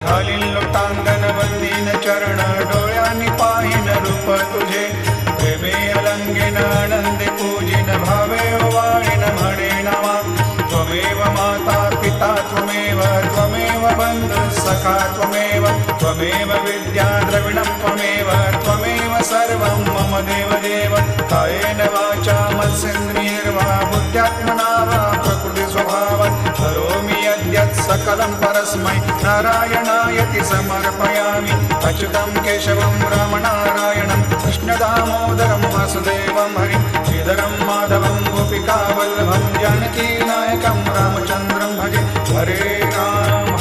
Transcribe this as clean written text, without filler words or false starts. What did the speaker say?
घालीन लोटांगण वंदीन चरण डोळ्यांनी पाहिन रूप तुझे प्रेमे अलंगिन आनंदे पूजिन भावे ओवाळीन म्हणे नामा त्वमेव माता पिता त्वमेव त्वमेव बंधु सखा त्वमेव त्वमेव विद्या द्रविणं त्वमेव त्वमेव सर्वं मम देवदेव कायेन वाचा मनसेन्द्रियैर्वा बुद्ध्यात्मना वा प्रकृति स्वभावात् करोमि यद्यत् सकलं परस्मै नारायणायति समर्पयामि अच्युतं केशवं रामनारायणं कृष्णदामोदरं वासुदेवं हरिं श्रीधरं माधवं गोपिकावल्लभं जानकीनायकं रामचन्द्रं भजे हरे राम